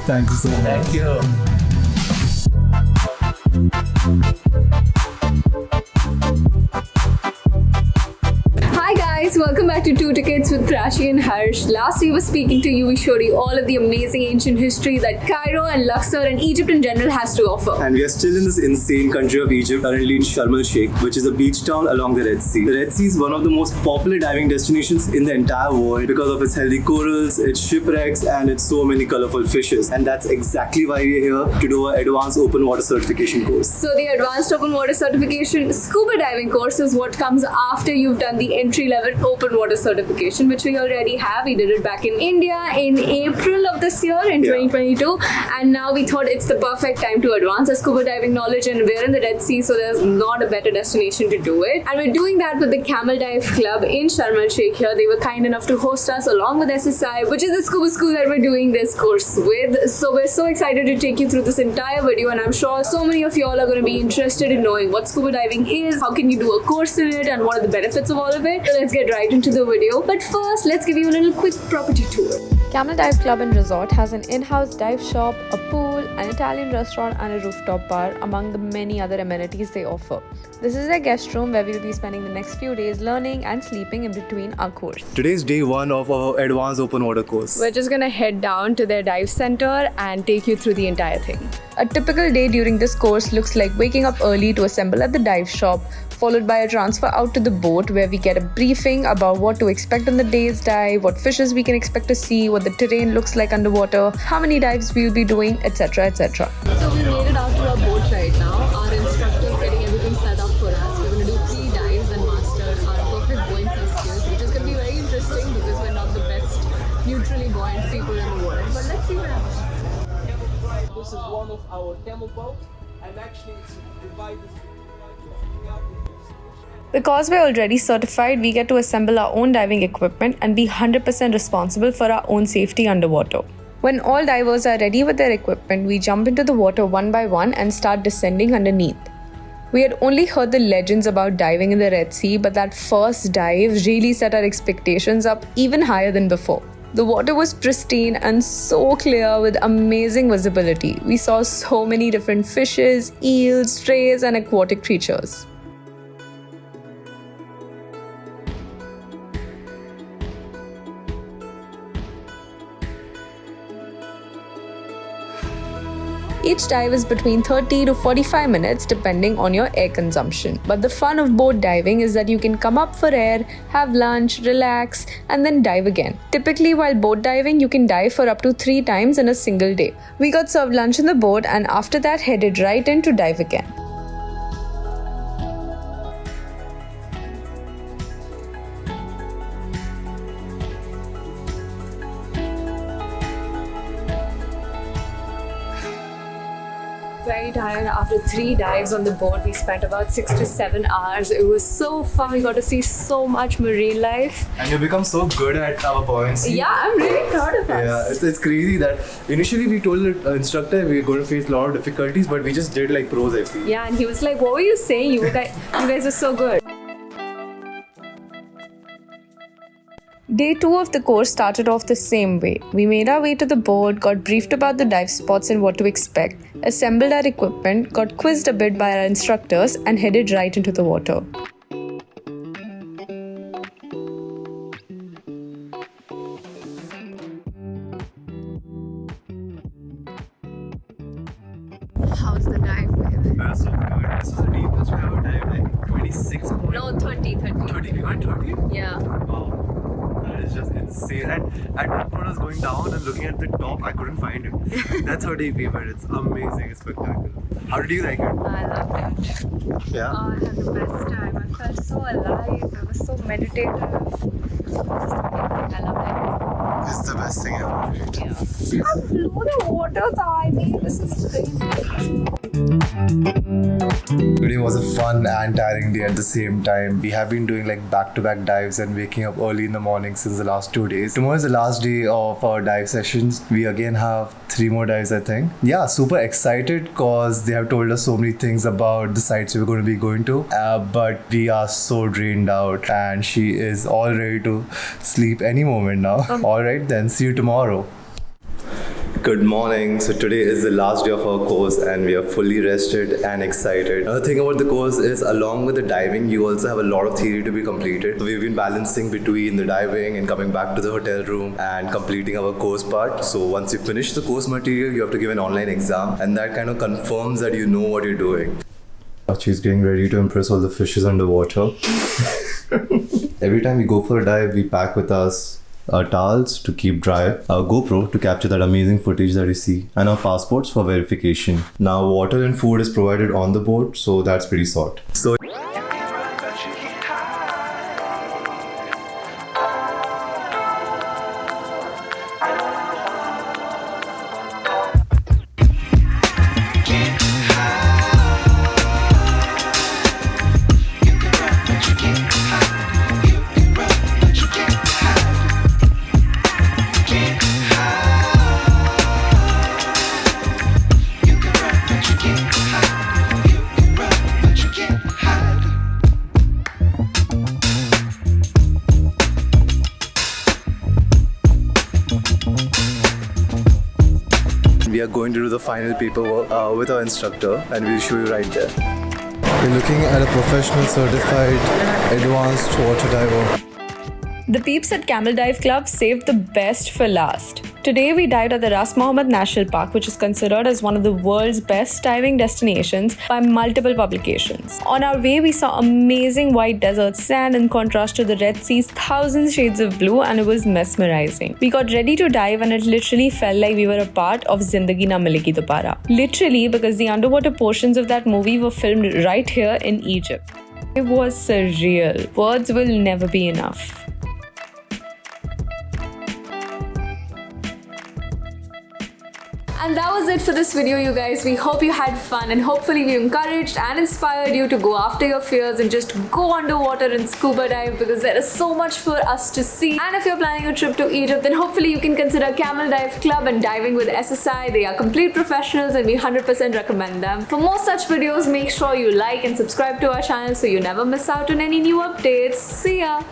Thank you so much. Thank you. Hi guys, welcome back to Two Tickets with Prachi and Harsh. Last we were speaking to you, we showed you all of the amazing ancient history that Cairo and Luxor and Egypt in general has to offer. And we are still in this insane country of Egypt, currently in Sharm Sheikh, which is a beach town along the Red Sea. The Red Sea is one of the most popular diving destinations in the entire world because of its healthy corals, its shipwrecks, and its so many colorful fishes. And that's exactly why we're here to do an advanced open water certification course. So the Advanced Open Water Certification Scuba Diving course is what comes after you've done the entry-level open water certification, which we already have. We did it back in India in April of this year in 2022, and now we thought it's the perfect time to advance our scuba diving knowledge, and we're in the Red Sea, so there's not a better destination to do it. And we're doing that with the Camel Dive Club in Sharm el Sheikh here. They were kind enough to host us along with SSI, which is the scuba school that we're doing this course with. So we're so excited to take you through this entire video, and I'm sure so many of you all are going to be interested in knowing what scuba diving is, how can you do a course in it, and what are the benefits of all of it. So let's get right into the video. But first, let's give you a little quick property tour. Camel Dive Club and Resort has an in-house dive shop, a pool, an Italian restaurant and a rooftop bar among the many other amenities they offer. This is their guest room where we'll be spending the next few days learning and sleeping in between our course. Today's day one of our advanced open water course. We're just gonna head down to their dive center and take you through the entire thing. A typical day during this course looks like waking up early to assemble at the dive shop, followed by a transfer out to the boat where we get a briefing about what to expect on the day's dive, what fishes we can expect to see, what the terrain looks like underwater, how many dives we'll be doing, etc. etc. So we made it out to our boat right now. Our instructor is getting everything set up for us. We're going to do 3 dives and master our perfect buoyancy skills, which is going to be very interesting because we're not the best neutrally buoyant people in the world. But let's see what happens. This is one of our camel boats, and actually it's divided. Because we're already certified, we get to assemble our own diving equipment and be 100% responsible for our own safety underwater. When all divers are ready with their equipment, we jump into the water one by one and start descending underneath. We had only heard the legends about diving in the Red Sea, but that first dive really set our expectations up even higher than before. The water was pristine and so clear with amazing visibility. We saw so many different fishes, eels, rays, and aquatic creatures. Each dive is between 30 to 45 minutes depending on your air consumption. But the fun of boat diving is that you can come up for air, have lunch, relax, and then dive again. Typically, while boat diving, you can dive for up to 3 times in a single day. We got served lunch in the boat and after that headed right in to dive again. Very tired after 3 dives on the boat. We spent about 6 to 7 hours. It was so fun. We got to see so much marine life. And you become so good at our buoyancy. Yeah, I'm really proud of us. Yeah, it's crazy that initially we told the instructor we were going to face a lot of difficulties, but we just did like pros, I feel. Yeah, and he was like, what were you saying? You guys are so good. Day 2 of the course started off the same way. We made our way to the boat, got briefed about the dive spots and what to expect, assembled our equipment, got quizzed a bit by our instructors, and headed right into the water. How's the dive, babe? That's so good. This was the deepest we ever dived, like 26 points. No, 30. 30, we went 30? Yeah. Wow. That is just insane. And at one point I was going down and looking at the top, I couldn't find it. That's how deep we went. It's amazing. It's spectacular. How did you like it? I loved it. Yeah. Oh, I had the best time. I felt so alive. It was so meditative. It was just amazing. I loved it. It's the best thing ever. Yeah. How blue the waters are. I mean, this is crazy. Today was a fun and tiring day at the same time. We have been doing like back-to-back dives and waking up early in the morning since the last 2 days. Tomorrow is the last day of our dive sessions. We again have 3 more dives, I think. Yeah, super excited because they have told us so many things about the sites we're going to be going to. But we are so drained out and she is all ready to sleep any moment now. Alright then, see you tomorrow. Good morning. So today is the last day of our course and we are fully rested and excited. Another thing about the course is along with the diving, you also have a lot of theory to be completed. So we've been balancing between the diving and coming back to the hotel room and completing our course part. So once you finish the course material, you have to give an online exam and that kind of confirms that you know what you're doing. She's getting ready to impress all the fishes underwater. Every time we go for a dive, we pack with us our towels to keep dry, our GoPro to capture that amazing footage that you see, and our passports for verification. Now, water and food is provided on the boat, so that's pretty sort. So we are going to do the final paperwork with our instructor and we'll show you right there. We're looking at a professional certified advanced water diver. The peeps at Camel Dive Club saved the best for last. Today we dived at the Ras Mohammed National Park, which is considered as one of the world's best diving destinations by multiple publications. On our way, we saw amazing white desert sand in contrast to the Red Sea's thousand shades of blue, and it was mesmerizing. We got ready to dive and it literally felt like we were a part of Zindagi Na Milegi Dobara. Literally, because the underwater portions of that movie were filmed right here in Egypt. It was surreal. Words will never be enough. And that was it for this video, you guys. We hope you had fun and hopefully we encouraged and inspired you to go after your fears and just go underwater and scuba dive, because there is so much for us to see. And if you're planning a trip to Egypt, then hopefully you can consider Camel Dive Club and diving with SSI. They are complete professionals and we 100% recommend them. For more such videos, make sure you like and subscribe to our channel so you never miss out on any new updates. See ya!